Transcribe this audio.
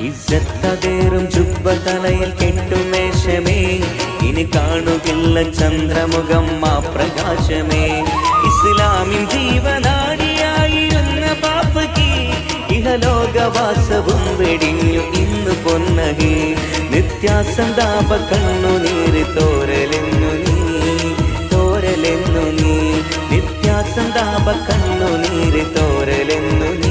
ഇസ്സത്തതേറും ജുബ്ബ തലയിൽ കെട്ടുമേശമേ, ഇനി കാണുകില്ല ചന്ദ്രമുഖം ആ പ്രകാശമേ. ഇസ്ലാമിൻ ജീവനാടിയായിരുന്ന ബാപ്പയ്ക്ക് ഇഹലോകവാസവും വെടിഞ്ഞു ഇന്ന് പൊന്നഹി. നിത്യാസന്താപ കണ്ണുനീര് തോരലെന്നു നീ, തോരലെന്നു നീ, നിത്യാസന്താപ കണ്ണുനീര് തോരലെന്നു നീ.